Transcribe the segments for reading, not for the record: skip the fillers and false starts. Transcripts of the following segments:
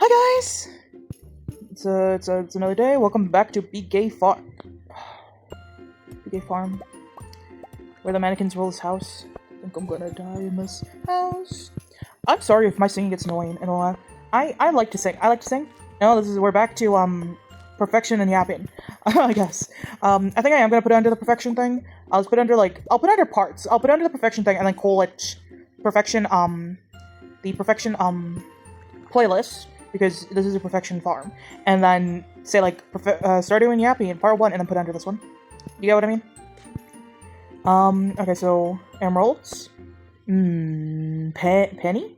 Hi guys! It's another day. Welcome back to Be Gay Farm. Be Gay Farm. Where the mannequins rule this house. I think I'm gonna die in this house. I'm sorry if my singing gets annoying and all that. I like to sing. I like to sing. No, we're back to perfection and yapping. I guess. I think I am gonna put it under the perfection thing. I'll put it under parts. I'll put it under the perfection thing and then call it perfection the perfection playlist, because this is a perfection farm, and then say like Stardew and Yapping in part 1 and then put under this one. You get what I mean? Okay, so emeralds. Penny?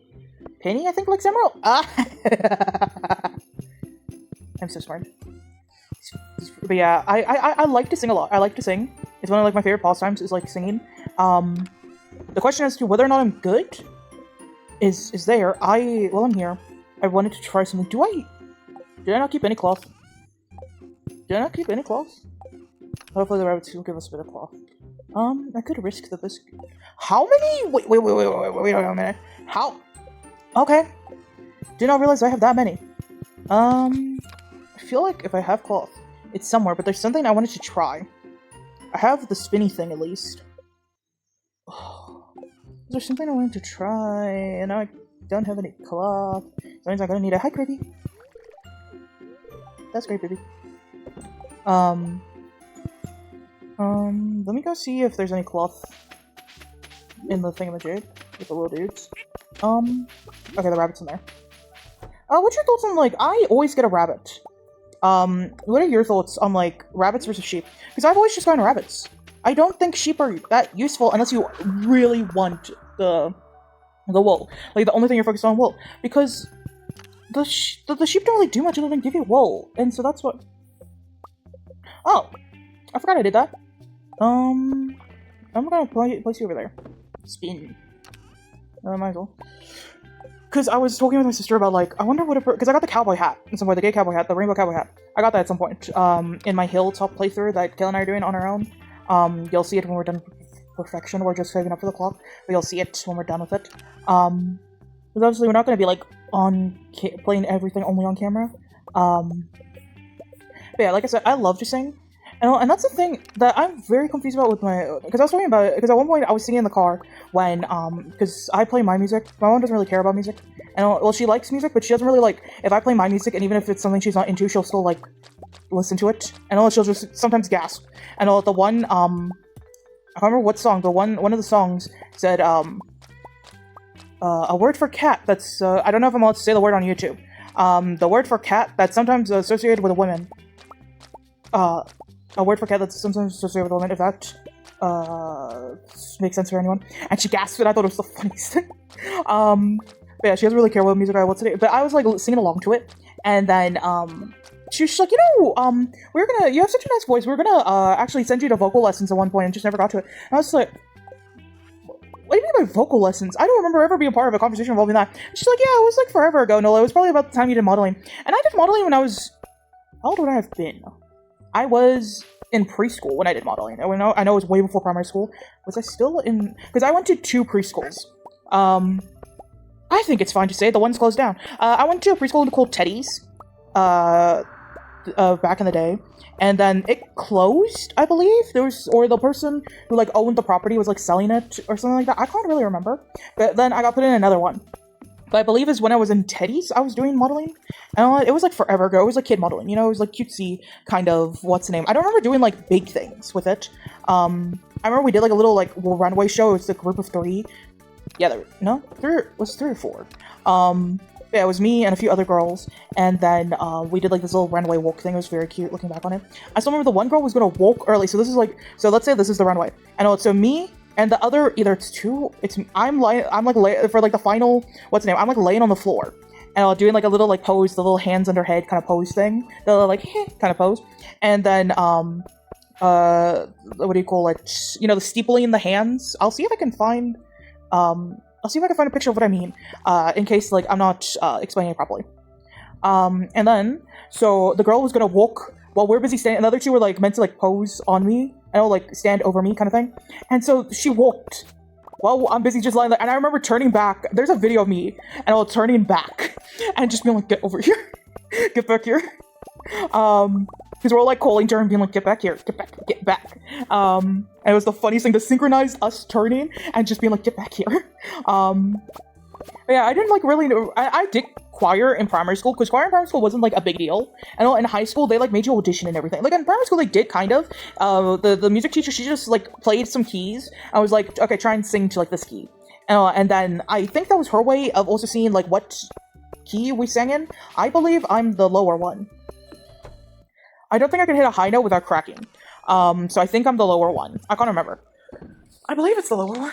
I think likes emerald. I'm so smart. But yeah, I like to sing a lot. I like to sing. It's one of like my favorite pastimes is like singing. The question as to whether or not I'm good is there. While I'm here, I wanted to try something. Did I not keep any cloth? Did I not keep any cloth? Hopefully the rabbits will give us a bit of cloth. I could risk the biscuit. How many? Wait a minute. How? Okay. Did not realize I have that many. I feel like if I have cloth, it's somewhere, but there's something I wanted to try. I have the spinny thing at least. Is there something I wanted to try? And now I don't have any cloth. That means I'm gonna need a— hi, Creepy. That's great, baby. Let me go see if there's any cloth in the thingamajig with the little dudes. Okay, the rabbit's in there. What's your thoughts on, like, I always get a rabbit. What are your thoughts on, like, rabbits versus sheep? Because I've always just gone rabbits. I don't think sheep are that useful unless you really want the wool. Like, the only thing you're focused on wool. Because the sheep don't really do much other than give you wool. And so that's what— oh! I forgot I did that. I'm gonna place you over there. Spin. Might as well. Because I was talking with my sister about, like, I wonder what because I got the cowboy hat at some point, the gay cowboy hat, the rainbow cowboy hat. I got that at some point, in my hilltop playthrough that Kayla and I are doing on our own. You'll see it when we're done with perfection. We're just saving up for the clock, but you'll see it when we're done with it. Because obviously we're not going to be, like, playing everything only on camera. But yeah, like I said, I love to sing. And that's the thing that I'm very confused about with my— because I was talking about it, because at one point I was singing in the car when, because I play my music. My mom doesn't really care about music. And, well, she likes music, but she doesn't really, like, if I play my music, and even if it's something she's not into, she'll still, like, listen to it. And she'll just sometimes gasp. And the one, I can't remember what song, but one of the songs said, a word for cat that's, I don't know if I'm allowed to say the word on YouTube. The word for cat that's sometimes associated with women. A word for cat that's sometimes associated with women, if that makes sense for anyone. And she gasped, and I thought it was the funniest thing. But yeah, she doesn't really care what music I want today. But I was like singing along to it, and then she's like, you have such a nice voice. We're gonna actually send you to vocal lessons at one point, and just never got to it. And I was like, what do you mean by vocal lessons? I don't remember ever being part of a conversation involving that. And she's like, yeah, it was like forever ago, Nola. It was probably about the time you did modeling. And I did modeling when I was— how old would I have been? I was in preschool when I did modeling. I know it was way before primary school. Was I still in— because I went to 2 preschools. I think it's fine to say the one's closed down. I went to a preschool called Teddy's, back in the day, and then it closed, I believe. Or the person who, like, owned the property was, like, selling it or something like that. I can't really remember. But then I got put in another one. But I believe is when I was in Teddy's, I was doing modeling. And it was like forever ago. It was like kid modeling, you know? It was like cutesy kind of— what's the name? I don't remember doing like big things with it. I remember we did like a little like runway show. It was a group of 3. Yeah, it was 3 or 4. Yeah, it was me and a few other girls. And then we did like this little runway walk thing. It was very cute looking back on it. I still remember the one girl was gonna walk early. So let's say this is the runway. And so me and the other— either it's 2, I'm like for like the final— what's the name? I'm like laying on the floor. And doing like a little like pose, the little hands under head kind of pose thing. The little like kind of pose. And then, what do you call it? You know, the steepling the hands. I'll see if I can find a picture of what I mean. In case like I'm not explaining it properly. And then, so the girl was gonna walk while we're busy standing, and the other 2 were like meant to like pose on me, and like stand over me kind of thing. And so she walked Well, I'm busy just lying there. And I remember turning back. There's a video of me, and I was turning back, and just being like, get over here. Get back here. Because we're all like calling to her and being like, get back here, get back, get back. And it was the funniest thing to synchronize us turning and just being like, get back here. Yeah, I didn't like really know. I did choir in primary school, because choir in primary school wasn't like a big deal. And in high school, they like made you audition and everything. Like in primary school, they did kind of. The music teacher, she just like played some keys. I was like, okay, try and sing to like this key. And then I think that was her way of also seeing like what key we sang in. I believe I'm the lower one. I don't think I can hit a high note without cracking. So I think I'm the lower one. I can't remember. I believe it's the lower one.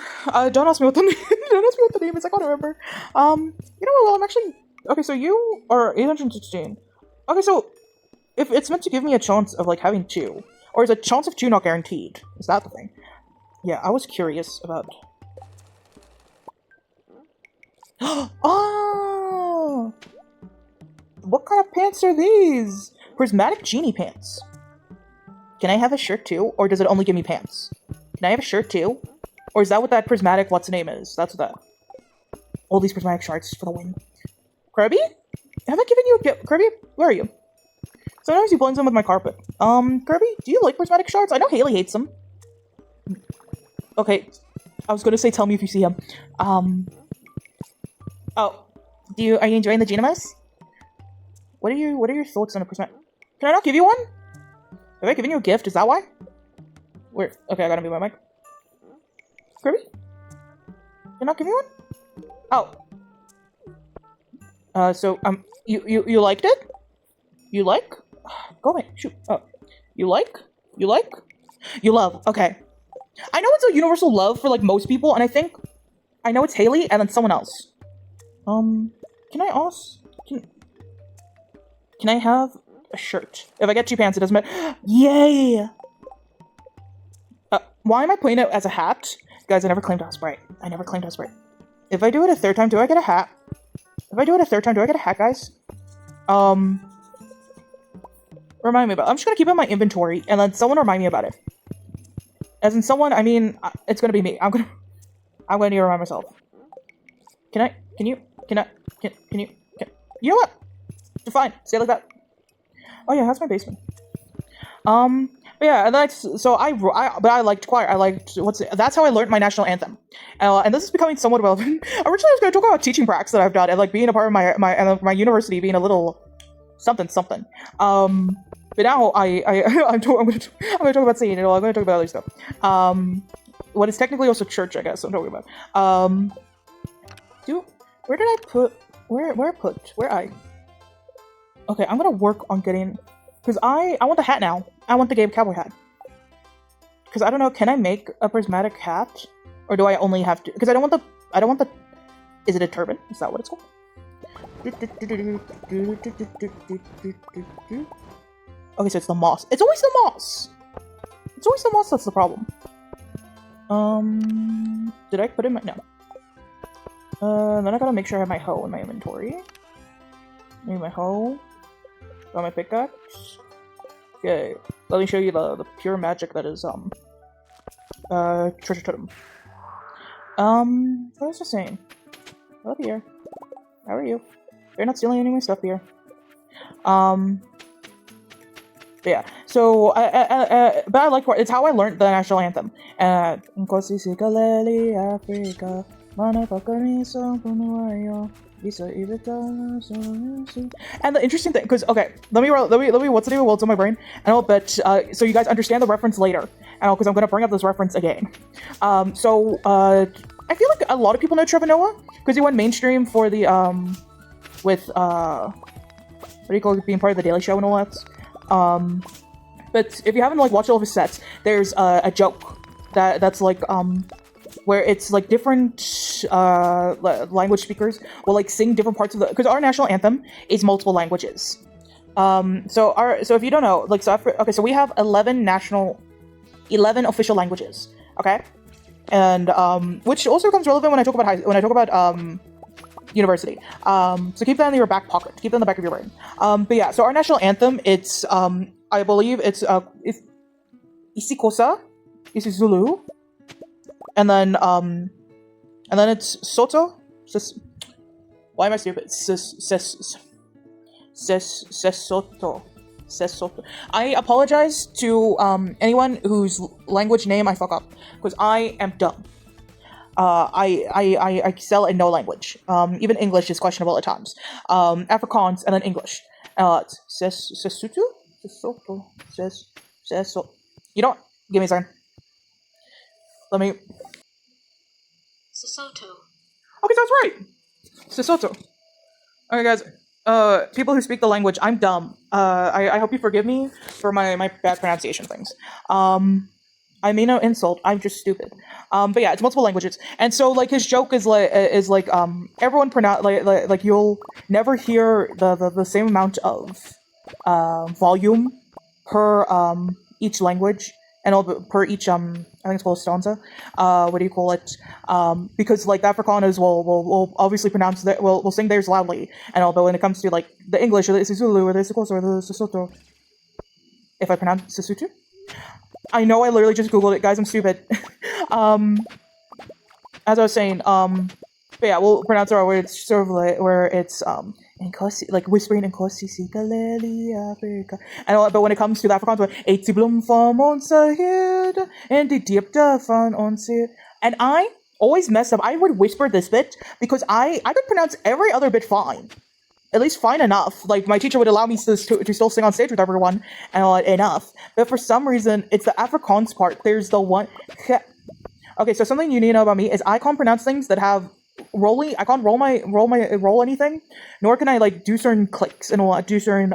Don't ask me what the don't ask me what the name is. I can't remember. You know what? Well, I'm actually okay. So you are 816. Okay, so if it's meant to give me a chance of like having 2, or is a chance of 2 not guaranteed? Is that the thing? Yeah, I was curious about. Oh, what kind of pants are these? Prismatic genie pants. Can I have a shirt too, or does it only give me pants? Can I have a shirt too? Or is that what that prismatic what's-name is? That's what that. All these prismatic shards for the win. Kirby? Have I given you a gift? Kirby, where are you? Sometimes he blends in with my carpet. Kirby, do you like prismatic shards? I know Haley hates them. Okay, I was gonna say tell me if you see him. Oh. Are you enjoying the Genomus? What are your thoughts on a prismatic? Can I not give you one? Have I given you a gift? Is that why? Where? Okay, I gotta mute my mic. Kirby? You're not giving one? Oh. You liked it? You like? Go away. Shoot. Oh. You like? You like? You love. Okay. I know it's a universal love for, like, most people, and I know it's Haley and then someone else. Can I ask? Can I have a shirt? If I get 2 pants, it doesn't matter. Yay! Why am I playing it as a hat? Guys, I never claimed house bright. I never claimed house bright. If I do it a 3rd time, do I get a hat? If I do it a 3rd time, do I get a hat, guys? Remind me about it. I'm just gonna keep it in my inventory, and then someone remind me about it. As in someone, I mean, it's gonna be me. I'm gonna need to remind myself. Can you know what? Fine, say it like that. Oh yeah, that's my basement. But yeah, and that's so but I liked choir. I liked that's how I learned my national anthem. And this is becoming somewhat relevant. Originally, I was going to talk about teaching practice that I've done and like being a part of my university being a little something. But now I'm going to talk about singing. I'm going to talk about other stuff. What is technically also church, I guess. I'm talking about. Where did I put? Where I? Okay, I'm gonna work on getting. Because I want the hat now. I want the Gabe Cowboy hat. Because I don't know, can I make a prismatic hat? Or do I only have to... Because I don't want the... Is it a turban? Is that what it's called? Okay, so it's the moss. It's always the moss! It's always the moss that's the problem. Did I put in my... No. Then I gotta make sure I have my hoe in my inventory. Need my hoe. Got my pickaxe. Okay, let me show you the pure magic that is treasure totem. What was I saying? Hello, Pierre. How are you? You're not stealing any of my stuff, Pierre. Yeah. So but I like it's how I learned the national anthem. And the interesting thing, because okay, let me what's the name of what's on my brain, and I'll bet so you guys understand the reference later, and because I'm gonna bring up this reference again. I feel like a lot of people know Trevor Noah because he went mainstream for the with what do you call it, being part of the Daily Show and all that. But if you haven't like watched all of his sets, there's a joke that's like where it's like different language speakers will like sing different parts of the, because our national anthem is multiple languages. So if you don't know, like so we have 11 official languages. Okay, and which also becomes relevant when I talk about university. So keep that in your back pocket. Keep that in the back of your brain. But yeah, so our national anthem, it's I believe it's Isikosa, Isizulu. And then, And then it's Soto. Why am I stupid? Soto. I apologize to anyone whose language name I fuck up, because I am dumb. I excel in no language. Even English is questionable at times. Afrikaans and then English. Sesutu? Sesoto. Seso. You know what? Give me a second. Let me. Sesotho. Okay, that's right. Sesotho. Okay, guys. People who speak the language, I'm dumb. I hope you forgive me for my bad pronunciation things. I mean no insult. I'm just stupid. But yeah, it's multiple languages, and so like his joke is like everyone pronounce like you'll never hear the same amount of volume per each language and all per each I think it's called stanza. What do you call it? Because like the Afrikaners will obviously pronounce that will sing theirs loudly and all, but when it comes to like the English or the Isizulu or the Isikoso or the Sesotho, if I pronounce Sesotho. I know I literally just googled it, guys. I'm stupid. As I was saying, but yeah, we'll pronounce our words sort of like where it's like whispering in Kosi Sikaleli Africa. And but when it comes to the Afrikaans word, Etiblum from onze heerd and the diepte van onze. And I always messed up. I would whisper this bit because I could pronounce every other bit fine. At least fine enough. Like, my teacher would allow me to still sing on stage with everyone, and enough. But for some reason, it's the Afrikaans part. There's the one... Okay, so something you need to know about me is I can't pronounce things that have rolling... I can't roll anything, nor can I, like, do certain clicks, and do certain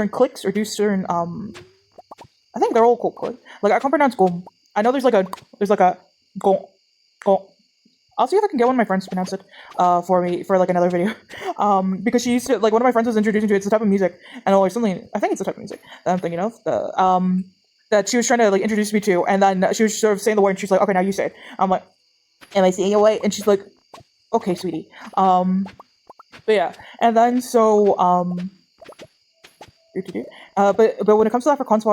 clicks, or do certain, I think they're all called clicks. Like, I can't pronounce gom. I know there's like a gom. I'll see if I can get one of my friends to pronounce it for me for like another video. Because she used to, like, one of my friends was introducing to it. It's a type of music, and or something. I think it's a type of music that I'm thinking of. That she was trying to like introduce me to, and then she was sort of saying the word, and she's like, "Okay, now you say it." I'm like, "Am I saying it right?" And she's like, "Okay, sweetie." But yeah, and then so but when it comes to Afrikaans,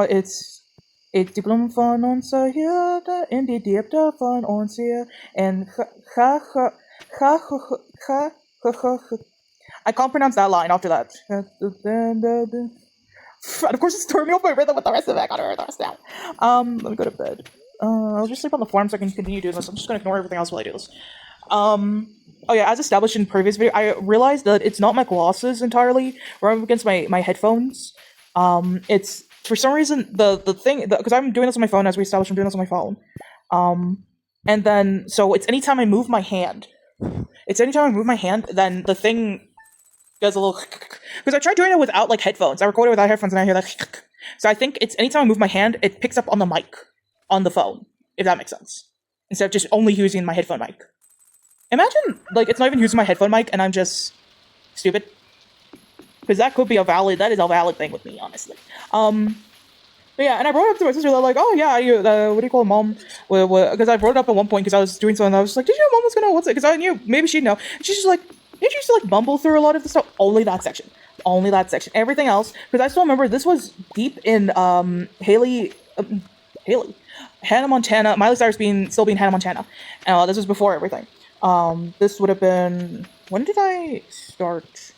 it's diploma van onze Heerde in die diepte van onze en I can't pronounce that line after that. And of course, it's throwing me off my rhythm with the rest of it. I gotta write the rest down. Let me go to bed. I'll just sleep on the farm so I can continue doing this. I'm just gonna ignore everything else while I do this. Oh yeah, as established in previous video, I realized that it's not my glasses entirely, or I'm against my headphones. It's for some reason the thing because I'm doing this on my phone, as we established. I'm doing this on my phone. And then so it's anytime I move my hand. Then the thing does a little because I tried doing it without like headphones. I recorded without headphones and I hear that. So I think it's anytime I move my hand, it picks up on the mic on the phone, if that makes sense. Instead of just only using my headphone mic. Imagine like it's not even using my headphone mic and I'm just stupid. Because that is a valid thing with me, honestly. But yeah, and I brought it up to my sister. They're like, "Oh yeah, what do you call it, mom?" Because I brought it up at one point because I was doing something. And I was just like, "Did you know mom was gonna what's it?" Because I knew maybe she'd know. And she's just like, "Did you used to like mumble through a lot of the stuff?" Only that section. Everything else, because I still remember this was deep in Haley, Hannah Montana. Miley Cyrus still being Hannah Montana. This was before everything. This would have been, when did I start?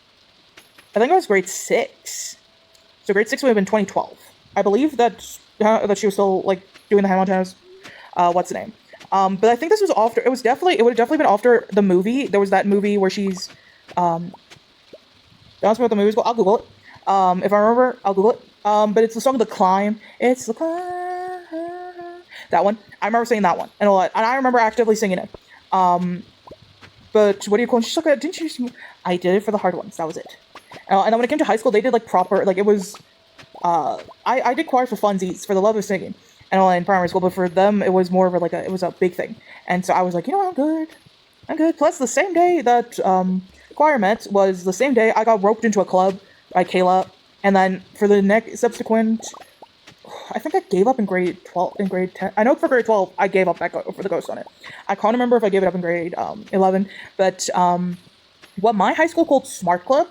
I think it was grade 6. So grade 6 would have been 2012. I believe that she was still like doing the Hannah Montana's what's the name? But I think this was after. It would have definitely been after the movie. There was that movie where she's that's what the movie's called. I'll Google it. If I remember, I'll Google it. But it's the song "The Climb." It's the climb. That one. I remember saying that one, and I remember actively singing it. But what do you call it? She's like, didn't you? I did it for the hard ones. That was it. And then when it came to high school, they did like proper, like it was. I did choir for funsies, for the love of singing, and all in primary school. But for them, it was more of it was a big thing. And so I was like, you know, I'm good. Plus, the same day that choir met was the same day I got roped into a club by Kayla, and then for the next subsequent. I think I gave up in grade 12, in grade 10. I know for grade 12, I gave up for the ghost on it. I can't remember if I gave it up in grade 11, but what my high school called Smart Club,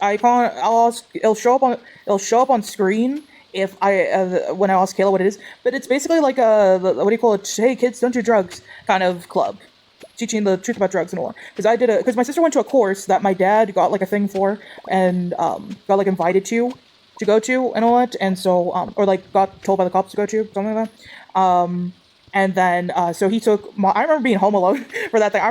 it'll show up on screen if when I asked Kayla what it is, but it's basically like a, what do you call it? Hey kids, don't do drugs kind of club, teaching the truth about drugs and all. Because my sister went to a course that my dad got like a thing for, and got like invited to go to and all that, and so or like got told by the cops to go to, something like that. And then so he took I remember being home alone for that thing.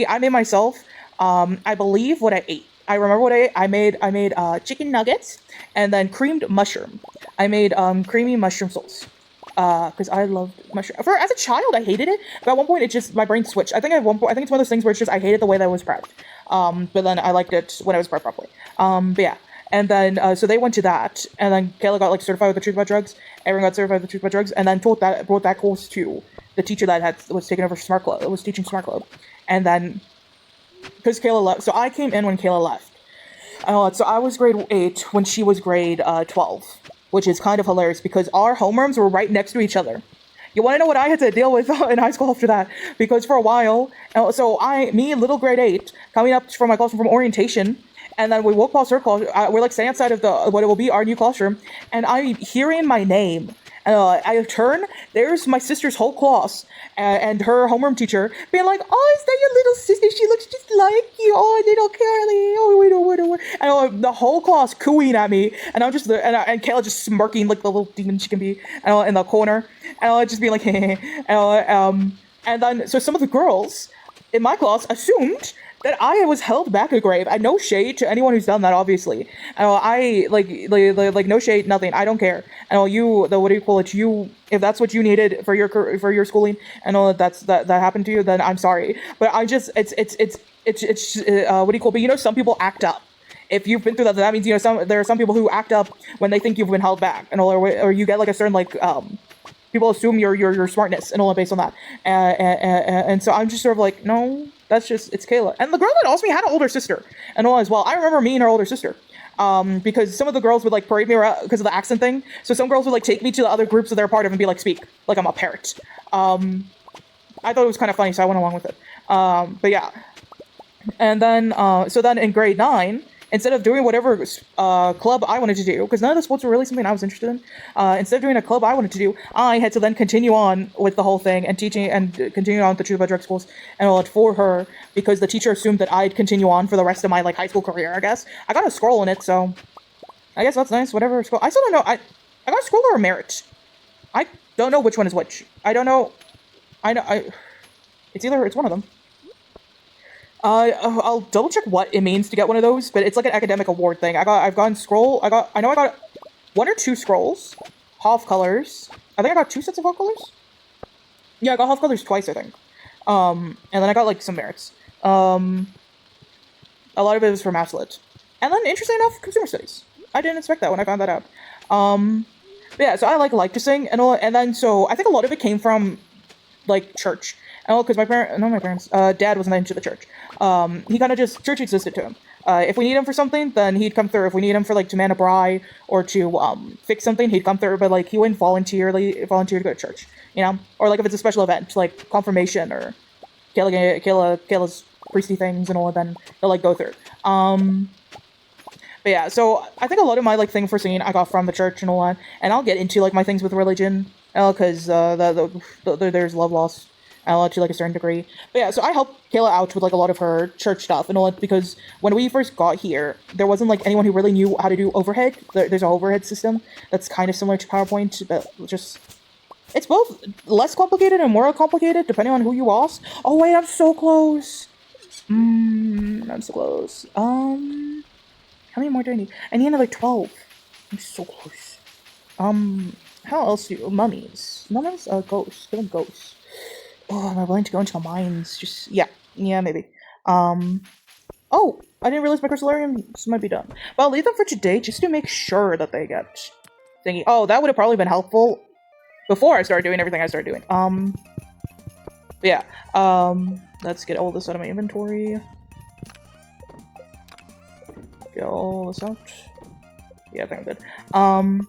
I made myself I believe what I ate. I remember what I ate. I made chicken nuggets and then creamed mushroom. I made creamy mushroom sauce. Because I loved mushroom. As a child, I hated it, but at one point, my brain switched. I think at one point, I think it's one of those things where it's just I hated the way that it was prepped. But then I liked it when it was prepped properly. But yeah, and then so they went to that, and then Kayla got like certified with the truth about drugs. Everyone got certified with the truth about drugs, and then brought that course to the teacher that was taking over Smart Club. Was teaching Smart Club, and then because Kayla left, so I came in when Kayla left. So I was grade 8 when she was grade 12. Which is kind of hilarious because our homerooms were right next to each other. You want to know what I had to deal with in high school after that? Because for a while, so me, little grade 8, coming up from my classroom from orientation, and then we walk past her classroom, we're like standing outside of what it will be our new classroom, and I'm hearing my name. I turn, there's my sister's whole class and her homeroom teacher being like, oh, is that your little sister? She looks just like you. Oh, little Carly. Oh, wait. And the whole class cooing at me. And I'm just there, and Kayla just smirking like the little demon she can be in the corner. And I'll just be like, and then, so some of the girls in my class assumed that I was held back a grave. And no shade to anyone who's done that, obviously. I like no shade, nothing. I don't care. And what do you call it? If that's what you needed for your schooling, and all that happened to you, then I'm sorry. But I just it's what do you call it? But you know, some people act up. If you've been through that, that means there are some people who act up when they think you've been held back, and all, or you get like a certain people assume your smartness and all based on that. And so I'm just sort of like, no. That's just, it's Kayla. And the girl that asked me had an older sister and all as well. I remember me and her older sister. Because some of the girls would like parade me around because of the accent thing. So some girls would like take me to the other groups that they're part of and be like, speak, like I'm a parrot. I thought it was kind of funny, so I went along with it. But yeah. And then, so then in grade 9, instead of doing whatever club I wanted to do, because none of the sports were really something I was interested in, instead of doing a club I wanted to do, I had to then continue on with the whole thing and teaching and continue on with the Truth About Drug schools and all that for her, because the teacher assumed that I'd continue on for the rest of my like high school career, I guess. I got a scroll in it, so I guess that's nice, whatever scroll. I still don't know, I got a scroll or a merit. I don't know which one is which. I don't know. It's one of them. I'll double check what it means to get one of those, but it's like an academic award thing. I've gotten scroll. I know I got 1 or 2 scrolls, half colors. I think I got 2 sets of half colors. Yeah, I got half colors twice, I think. And then I got like some merits. A lot of it was for math lit, and then interesting enough, consumer studies. I didn't expect that when I found that out. But yeah, so I like to sing and all, and then so I think a lot of it came from like church. Oh, because my parents, dad wasn't into the church. He kind of just, church existed to him. If we need him for something, then he'd come through. If we need him for, like, to man a braai or to, fix something, he'd come through. But, like, he wouldn't volunteer to go to church, you know? Or, like, if it's a special event, like confirmation or Kayla's priesty things and all, then they'll, like, go through. But yeah, so I think a lot of my, like, thing for singing I got from the church and all that. And I'll get into, like, my things with religion, because there's love lost. To like a certain degree. But yeah, so I helped Kayla out with like a lot of her church stuff and all that, because when we first got here, there wasn't like anyone who really knew how to do overhead. There's an overhead system that's kind of similar to PowerPoint, but just, it's both less complicated and more complicated depending on who you ask. Oh wait, I'm so close. I'm so close. How many more do I need? I need another 12. I'm so close. How else do you, mummies? Ghosts. Give them ghosts. Oh, am I willing to go into the mines? Just, yeah, maybe. Oh, I didn't realize my crystallariums might be done. But I'll leave them for today just to make sure that they get thingy. Oh, that would have probably been helpful before I started doing everything I started doing. Yeah. Let's get all this out of my inventory. Get all this out. Yeah, I think I'm good.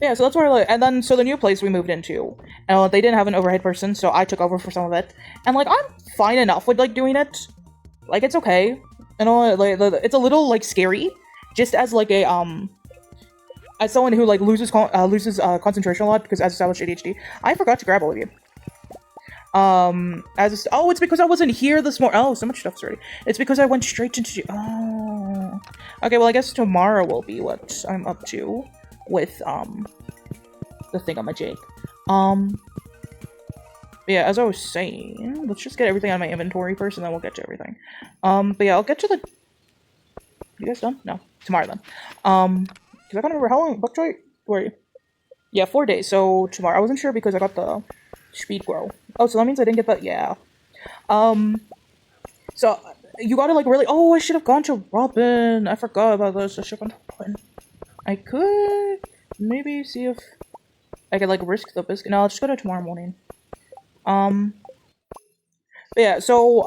Yeah, so that's where, like, and then, so the new place we moved into, and they didn't have an overhead person, so I took over for some of it, and, like, I'm fine enough with, like, doing it, like, it's okay, and all, like, it's a little, like, scary, just as, like, a as someone who like loses concentration a lot because as established ADHD, I forgot to grab all of you. Oh, it's because I wasn't here this morning. Oh, so much stuff's ready. It's because I went straight into. Oh, okay. Well, I guess tomorrow will be what I'm up to with the thingamajig. Yeah, as I was saying, let's just get everything out of my inventory first, and then we'll get to everything. But yeah, I'll get to the. You guys done? No, tomorrow then. Because I can't remember how long. Buckjoy, where are you? Yeah, 4 days. So tomorrow. I wasn't sure because I got the speed grow. Oh, so that means I didn't get that. Yeah. So you gotta like really. Oh, I should have gone to Robin. I forgot about this. I should have gone to Robin. I could maybe see if I could like risk the biscuit. No, I'll just go to tomorrow morning. But yeah, so,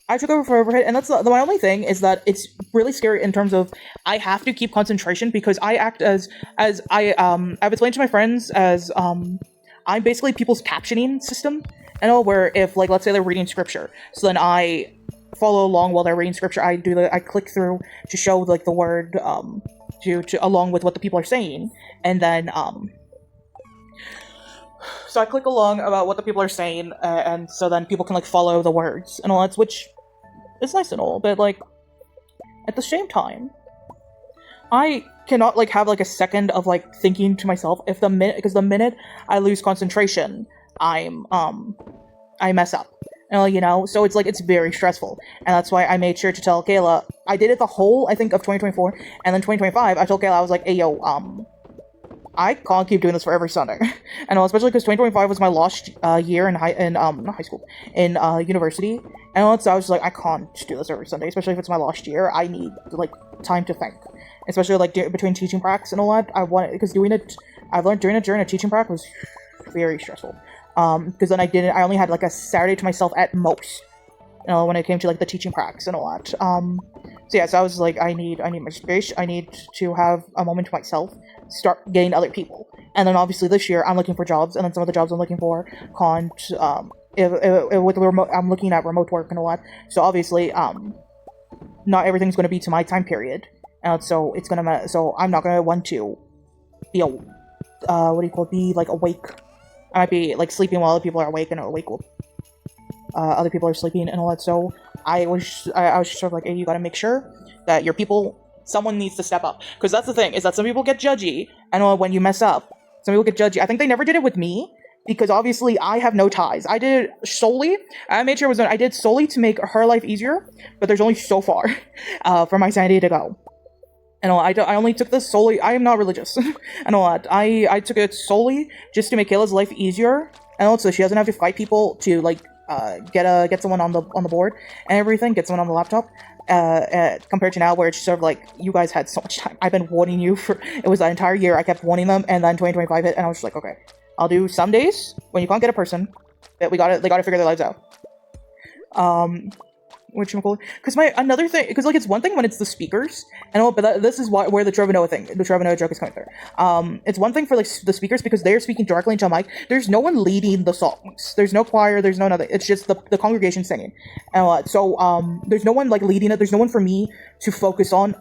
I took over for overhead, and that's my only thing is that it's really scary in terms of I have to keep concentration because I act as I've explained to my friends as, I'm basically people's captioning system, you know, where if, like, let's say they're reading scripture, so then I follow along while they're reading scripture, I click through to show, like, the word, along with what the people are saying, and then, so I click along about what the people are saying, and so then people can, like, follow the words and all that, which is nice and all, but, like, at the same time, I cannot, like, have, like, a second of, like, thinking to myself because the minute I lose concentration, I mess up. You know, so it's, like, it's very stressful, and that's why I made sure to tell Kayla, I did it the whole, I think, of 2024, and then 2025, I told Kayla, I was like, hey, yo, I can't keep doing this for every Sunday, and especially because 2025 was my last year in university, and so I was like, I can't do this every Sunday, especially if it's my last year. I need like time to think, especially like between teaching practice and all that. I want it because I've learned doing it during a teaching practice was very stressful. Because then I only had like a Saturday to myself at most, you know, when it came to like the teaching practice and all that. So yeah, so I was like, I need my space. I need to have a moment to myself. Start getting other people, and then obviously this year I'm looking for jobs, and then some of the jobs I'm looking for can't. With the remote, I'm looking at remote work and all that. So obviously, not everything's going to be to my time period, and so it's gonna. So I'm not gonna want to be be like awake. I might be like sleeping while other people are awake, and awake while other people are sleeping and all that. So I was just sort of like, hey, you got to make sure that your people. Someone needs to step up, because that's the thing, is that some people get judgy, and when you mess up, some people get judgy. I think they never did it with me, because obviously I have no ties. I did it solely, I made sure I did solely to make her life easier, but there's only so far for my sanity to go. And I only took this solely, I am not religious, and all that. I took it solely just to make Kayla's life easier, and also she doesn't have to fight people to, like, get someone on the board and everything, get someone on the laptop. Compared to now where it's sort of like, you guys had so much time. I've been warning you it was that entire year. I kept warning them, and then 2025 hit, and I was just like, okay, I'll do some days when you can't get a person, but they gotta figure their lives out. Because another thing, because like it's one thing when it's the speakers, and this is where the Trevor Noah joke is coming through. It's one thing for like the speakers because they're speaking directly into a mic. There's no one leading the songs. There's no choir. There's no nothing. It's just the congregation singing, and so there's no one like leading it. There's no one for me to focus on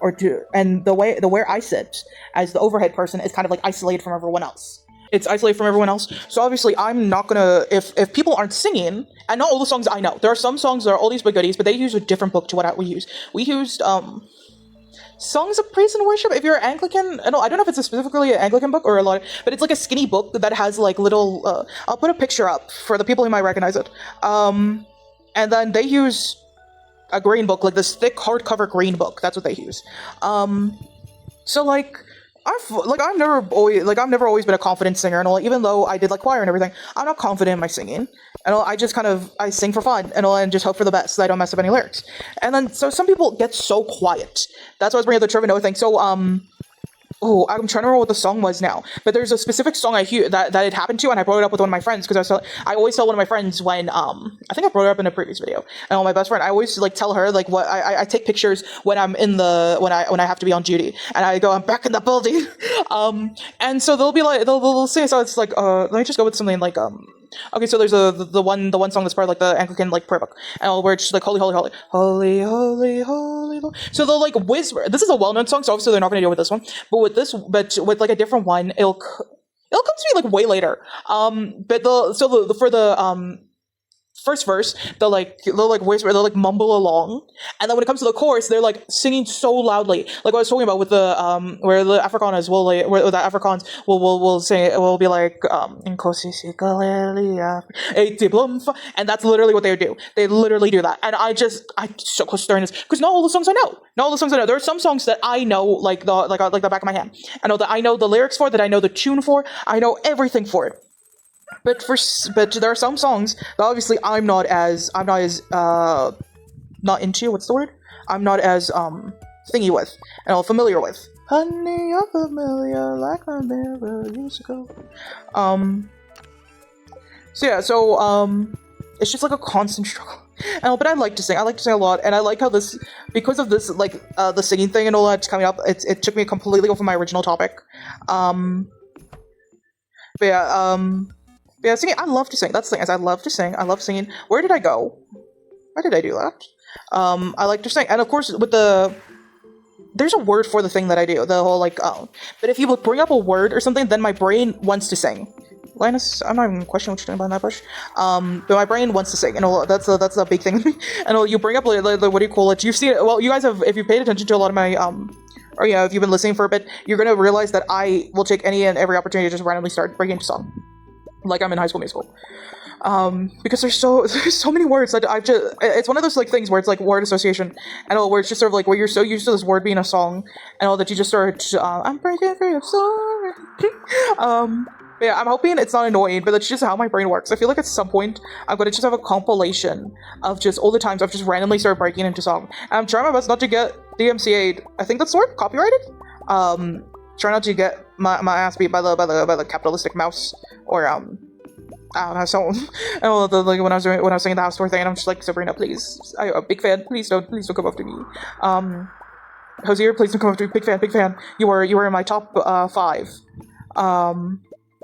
and the where I sit as the overhead person is kind of like isolated from everyone else. It's isolated from everyone else. So obviously I'm not gonna, if people aren't singing, and not all the songs I know. There are some songs that are oldies but goodies, but they use a different book to what we use. We used, Songs of Praise and Worship. If you're Anglican, I don't know if it's specifically an Anglican book or a lot, but it's like a skinny book that has like little, I'll put a picture up for the people who might recognize it. And then they use a green book, like this thick hardcover green book. That's what they use. So like, I've never always been a confident singer and all, even though I did like choir and everything. I'm not confident in my singing, and all, I sing for fun and just hope for the best so I don't mess up any lyrics. And then so some people get so quiet. That's why I was bringing up the Trevor Noah thing. So oh, I'm trying to remember what the song was now, but there's a specific song I hear that it happened to, and I brought it up with one of my friends because I always tell one of my friends when I think I brought it up in a previous video, and my best friend, I always like tell her like what I take pictures when I'm in when I have to be on duty, and I go, I'm back in the building, and so they'll be like they'll say, so it's like let me just go with something like Okay, so there's the one song that's part of like the Anglican like prayer book, and where it's just like holy, holy, holy, holy, holy, holy, holy. So they'll like whisper. This is a well-known song, so obviously they're not gonna do it with this one. But with like a different one, it'll come to me like way later. But for the first verse, they'll like whisper, they'll like mumble along, and then when it comes to the chorus, they're like singing so loudly, like what I was talking about with the where the Afrikaners will like, where the Afrikaans will say it will be like Nkosi Sikaleli, and that's literally what they do. They literally do that, and I so close to starting this because not all the songs I know. Not all the songs I know. There are some songs that I know like the back of my hand. I know the lyrics for, that I know the tune for. I know everything for it. But there are some songs that obviously I'm not as not into, what's the word? I'm not as thingy with and all familiar with. Honey, you're familiar like I never used to go. It's just like a constant struggle. But I like to sing. I like to sing a lot, and I like how this, because of this, like the singing thing and all that's coming up. It took me completely off of my original topic. Yeah, singing. I love to sing. That's the thing. Is I love to sing. I love singing. Where did I go? Why did I do that? I like to sing, and of course, there's a word for the thing that I do. The whole like, but if you bring up a word or something, then my brain wants to sing. Linus, I'm not even questioning what you're doing behind that bush. But my brain wants to sing, and that's a big thing. And you bring up like, what do you call it? You've seen it. Well, you guys have, if you paid attention to a lot of my or yeah, if you've been listening for a bit, you're gonna realize that I will take any and every opportunity to just randomly start breaking into song. Like I'm in High School Musical, because there's so many words that it's one of those like things where it's like word association and all, where it's just sort of like where you're so used to this word being a song and all that you just start I'm breaking free, I'm sorry. Yeah, I'm hoping it's not annoying, but that's just how my brain works. I feel like at some point I'm gonna just have a compilation of just all the times I've just randomly started breaking into song, and I'm trying my best not to get DMCA'd. I think that's the word, copyrighted. Try not to get my ass beat by the capitalistic mouse, or I don't know, so like when I was saying the house tour thing, and I'm just like, Sabrina, please, I'm a big fan, please don't come up to me. Hosier, please don't come up to me, big fan. You were in my top 5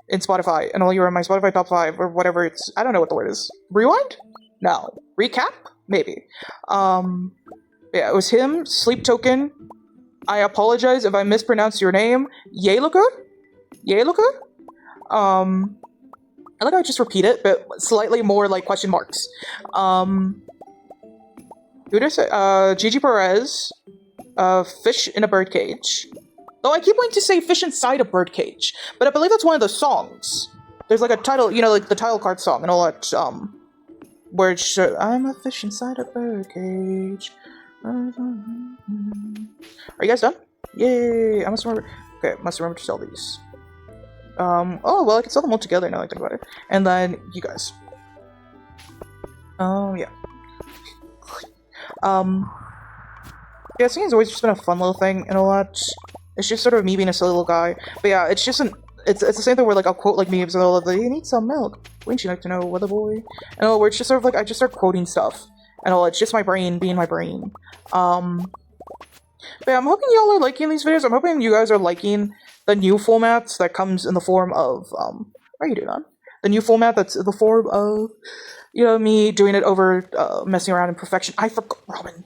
in Spotify, and you were in my Spotify top 5 or whatever it's, I don't know what the word is. Rewind? No. Recap? Maybe. Yeah, it was him, Sleep Token. I apologize if I mispronounced your name. Yeluka? I like how I just repeat it, but slightly more like question marks. Who did I say? Gigi Perez. Fish in a birdcage. Though I keep wanting to say fish inside a birdcage, but I believe that's one of the songs. There's like a title, like the title card song and all that, where it's, I'm a fish inside a birdcage. Are you guys done? Yay! I must remember. Okay, must remember to sell these. Oh well, I can sell them all together now that I think about it. And then you guys. Yeah. Yeah, singing's always just been a fun little thing and all that. It's just sort of me being a silly little guy. But yeah, it's just it's the same thing where like I'll quote like memes and all of the, you need some milk. Wouldn't you like to know, weather boy? And all, where it's just sort of like I just start quoting stuff. And all, it's just my brain being my brain. But yeah, I'm hoping y'all are liking these videos. I'm hoping you guys are liking the new formats that comes in the form of, what are you doing on? The new format that's in the form of, me doing it over, messing around in perfection. I forgot, Robin.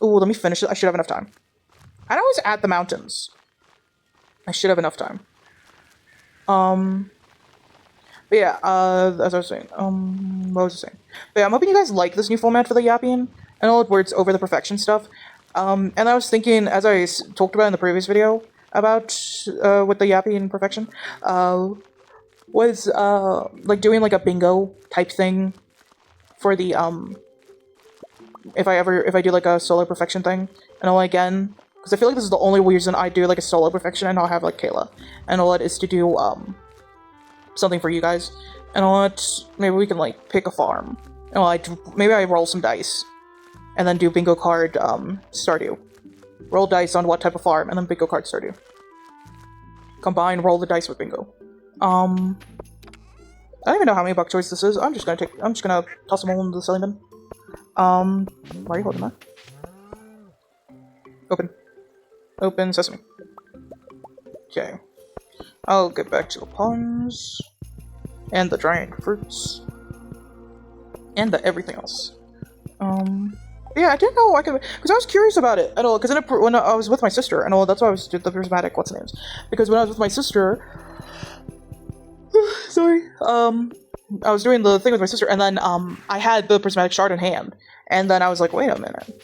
Ooh, let me finish it. I should have enough time. I know I was at the mountains. I should have enough time. But yeah, as I was saying, what was I saying? But yeah, I'm hoping you guys like this new format for the yapping and all, where it's over the perfection stuff. And I was thinking, as I talked about in the previous video about, with the yapping perfection, was, like doing like a bingo type thing for the, if I do like a solo perfection thing, and all again, because I feel like this is the only reason I do like a solo perfection and I'll have like Kayla, and all it is to do, something for you guys, and all that, maybe we can like pick a farm, and maybe I roll some dice, and then do bingo card, Stardew. Roll dice on what type of farm, and then bingo card Stardew. Combine, roll the dice with bingo. I don't even know how many buck choice this is. I'm just gonna toss them all into the selling bin. Why are you holding that? Open sesame. Okay. I'll get back to the ponds. And the giant fruits. And the everything else. Yeah, I didn't know I could, because I was curious about it at all, because when I was with my sister, and all, that's why I was the prismatic, what's the names? Because when I was with my sister, sorry, I was doing the thing with my sister, and then, I had the prismatic shard in hand, and then I was like, wait a minute,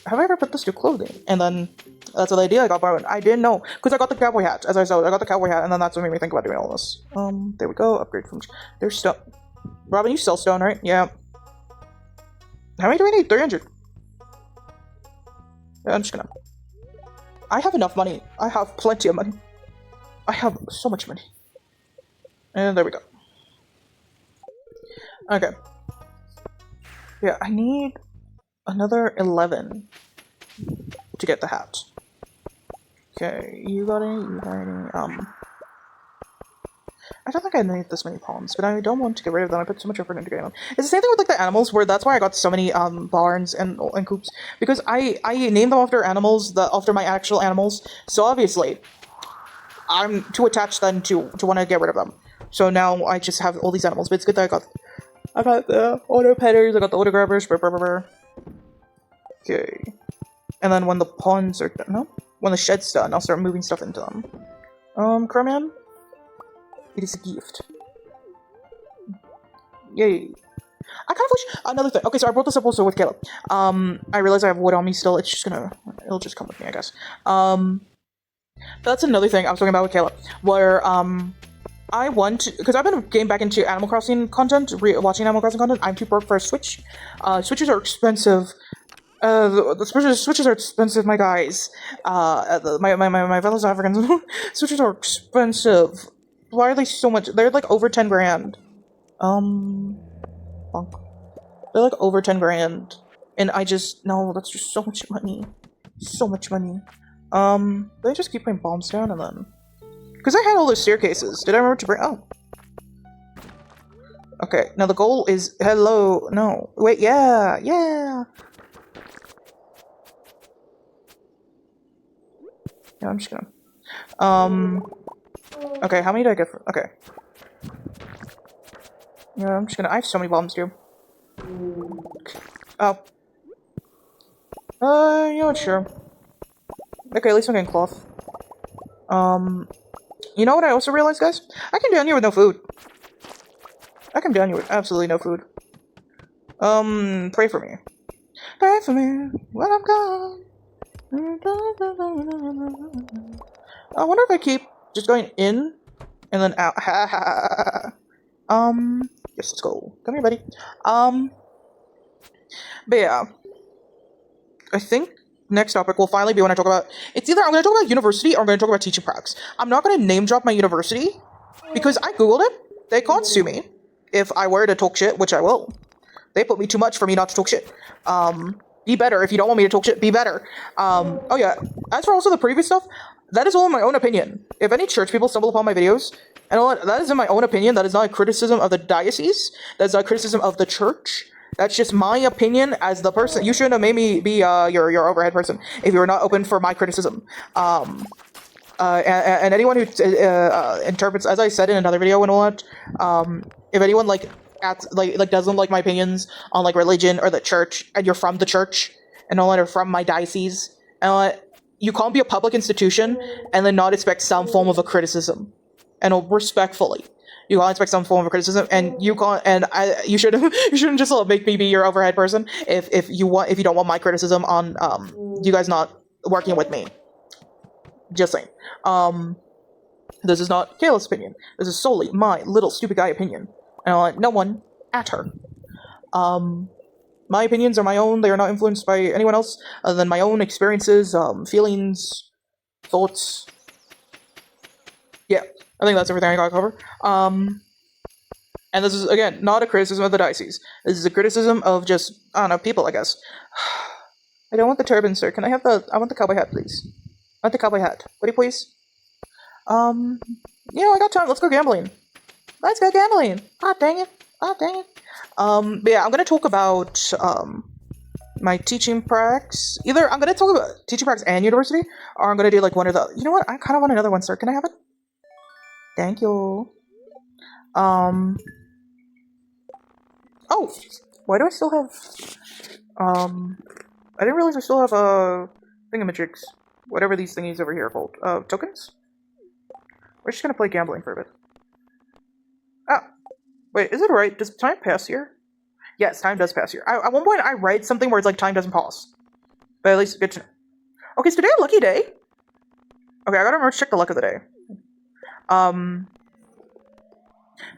have I ever put this to clothing? And then, that's the idea I got borrowed. I didn't know, because I got the cowboy hat, as I said, I got the cowboy hat, and then that's what made me think about doing all this. There we go, upgrade from, there's stone. Robin, you sell stone, right? Yeah. How many do I need? 300. Yeah, I'm just gonna... I have enough money. I have plenty of money. I have so much money. And there we go. Okay. Yeah, I need another 11 to get the hat. Okay, you got any, I don't think I need this many palms, but I don't want to get rid of them. I put so much effort into getting them. It's the same thing with like the animals, where that's why I got so many barns and coops, because I named them after animals, after my actual animals. So obviously, I'm too attached then to want to get rid of them. So now I just have all these animals. But it's good that I got the auto petters, I got the auto grabbers. Okay, and then when the ponds are done, no, when the shed's done, I'll start moving stuff into them. Crowman. It is a gift. Yay. I kind of wish... Another thing. Okay, so I brought this up also with Caleb. I realize I have wood on me still. It's just gonna... It'll just come with me, I guess. That's another thing I was talking about with Caleb. Where, I want to... Because I've been getting back into Animal Crossing content, watching Animal Crossing content. I'm too broke for a Switch. Switches are expensive. The switches are expensive, my guys. My fellow Africans. Switches are expensive. Why are they so much? They're like over 10 grand. Bonk. They're like over 10 grand. And I just, no, that's just so much money. So much money. Let me just keep putting bombs down and then. Because I had all those staircases. Did I remember to bring, oh. Okay, now the goal is, hello, no. Wait, yeah. Yeah, I'm just gonna, okay, how many did I get for... Okay. Yeah, I'm just gonna... I have so many bombs, too. Oh. You know what, sure. Okay, at least I'm getting cloth. You know what I also realized, guys? I came down here with no food. I came down here with absolutely no food. Pray for me. Pray for me when I'm gone. I wonder if I keep just going in and then out. Yes, let's go. Come here, buddy. But yeah. I think next topic will finally be when I talk about... It's either I'm going to talk about university or I'm going to talk about teaching pracs. I'm not going to name drop my university because I googled it. They can't sue me if I were to talk shit, which I will. They put me too much for me not to talk shit. Be better. If you don't want me to talk shit, be better. Oh yeah. As for also the previous stuff, that is all in my own opinion. If any church people stumble upon my videos, and all that is in my own opinion. That is not a criticism of the diocese. That is not a criticism of the church. That's just my opinion as the person. You shouldn't have made me be your overhead person if you were not open for my criticism. And anyone who interprets, as I said in another video and all that, if anyone doesn't like my opinions on like religion or the church, and you're from the church and all that, or from my diocese, and you can't be a public institution and then not expect some form of a criticism, and respectfully. You can't expect some form of criticism, and you can't. And you shouldn't just make me be your overhead person if you don't want my criticism on you guys not working with me. Just saying. This is not Kayla's opinion. This is solely my little stupid guy opinion. And no one at her. My opinions are my own. They are not influenced by anyone else other than my own experiences, feelings, thoughts. Yeah. I think that's everything I gotta cover. And this is, again, not a criticism of the diocese. This is a criticism of just, I don't know, people, I guess. I don't want the turban, sir. Can I have I want the cowboy hat, please. I want the cowboy hat. Would you please? I got time. Let's go gambling. Let's go gambling. Ah, dang it. But yeah, I'm gonna talk about, my teaching pracs. Either I'm gonna talk about teaching pracs and university, or I'm gonna do, like, one of the... You know what? I kind of want another one, sir. Can I have it? Thank you. Oh! Why do I still have... I didn't realize I still have, thingamajigs. Whatever these thingies over here are called. Tokens? We're just gonna play gambling for a bit. Ah! Wait, is it right? Does time pass here? Yes, time does pass here. At one point, I read something where it's like, time doesn't pause. But at least good to know. Okay, is today a lucky day? Okay, I gotta remember to check the luck of the day. But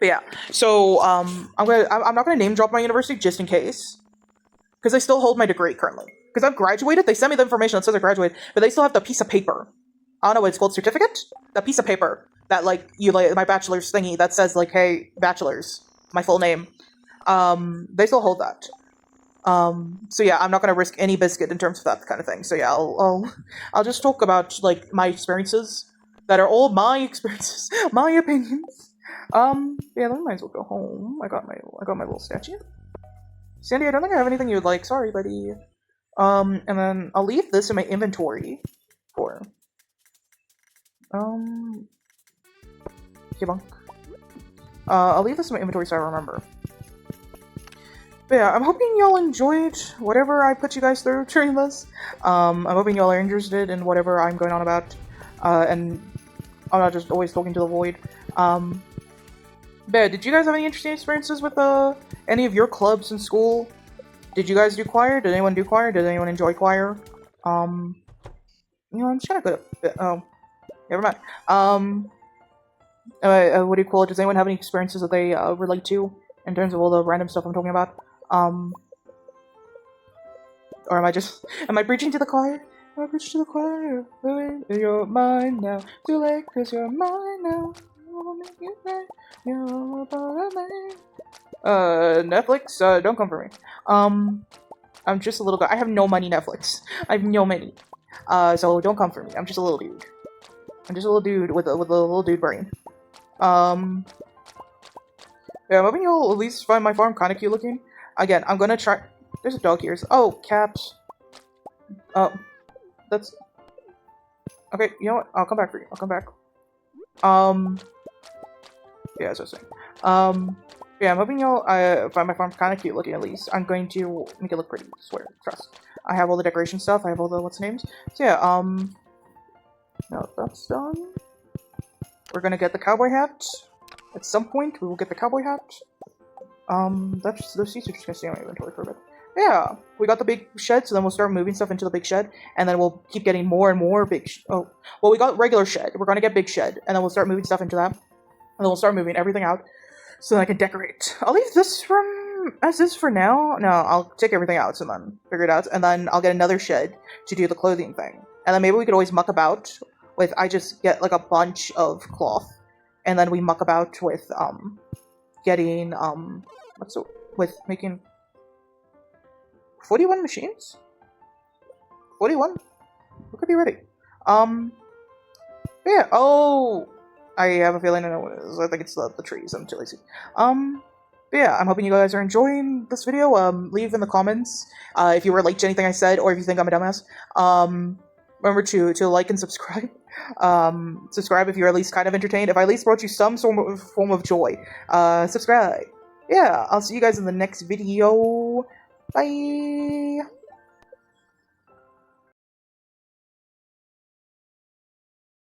yeah, so, I'm not gonna name drop my university just in case. Because I still hold my degree currently. Because I've graduated, they sent me the information that says I graduated, but they still have the piece of paper. I don't know what it's called, certificate? The piece of paper that, like, my bachelor's thingy that says, like, hey, bachelor's, my full name. They still hold that. So yeah, I'm not gonna risk any biscuit in terms of that kind of thing. So yeah, I'll just talk about, like, my experiences that are all my experiences, my opinions. Yeah, then we might as well go home. I got my little statue. Sandy, I don't think I have anything you would like. Sorry, buddy. And then I'll leave this in my inventory for, Kibunk. I'll leave this in my inventory so I remember. But yeah, I'm hoping y'all enjoyed whatever I put you guys through during this. I'm hoping y'all are interested in whatever I'm going on about. And I'm not just always talking to the void. But yeah, did you guys have any interesting experiences with, any of your clubs in school? Did you guys do choir? Did anyone do choir? Did anyone enjoy choir? You know, I'm just gonna go to, oh, never mind. What do you call it? Does anyone have any experiences that they, relate to in terms of all the random stuff I'm talking about? Or am I preaching to the choir? Am I preaching to the choir? You're mine now. Too late, 'cause you're mine now. I'll make you mine. You're a part of me. Netflix, don't come for me. I'm just a little guy. I have no money, Netflix. I have no money. So don't come for me. I'm just a little dude. I'm just a little dude with a little dude brain. Yeah, I'm hoping you'll at least find my farm kind of cute looking. Again, I'm gonna try. There's a dog here. Oh, cats. Oh, that's okay. You know what? I'll come back for you. I'll come back. Yeah, as I was saying. Yeah, I'm hoping you'll find my farm kind of cute looking at least. I'm going to make it look pretty. Swear, trust. I have all the decoration stuff. I have all the what's names. So yeah, now that's done. We're gonna get the cowboy hat. At some point, we will get the cowboy hat. Those seats are just gonna stay in my inventory for a bit. Yeah, we got the big shed, so then we'll start moving stuff into the big shed, and then we'll keep getting more and more big. Oh, well, we got regular shed. We're gonna get big shed, and then we'll start moving stuff into that, and then we'll start moving everything out, so that I can decorate. I'll leave this as is for now. No, I'll take everything out, and then figure it out, and then I'll get another shed to do the clothing thing, and then maybe we could always muck about with. I just get like a bunch of cloth, and then we muck about with getting with making 41 machines? 41? We could be ready. Yeah, oh! I have a feeling I know what it is. I think it's the trees. I'm too lazy. But yeah, I'm hoping you guys are enjoying this video. Leave in the comments if you relate to anything I said, or if you think I'm a dumbass. Remember to like and subscribe. Subscribe if you're at least kind of entertained. If I at least brought you some form of joy. Subscribe. Yeah, I'll see you guys in the next video. Bye!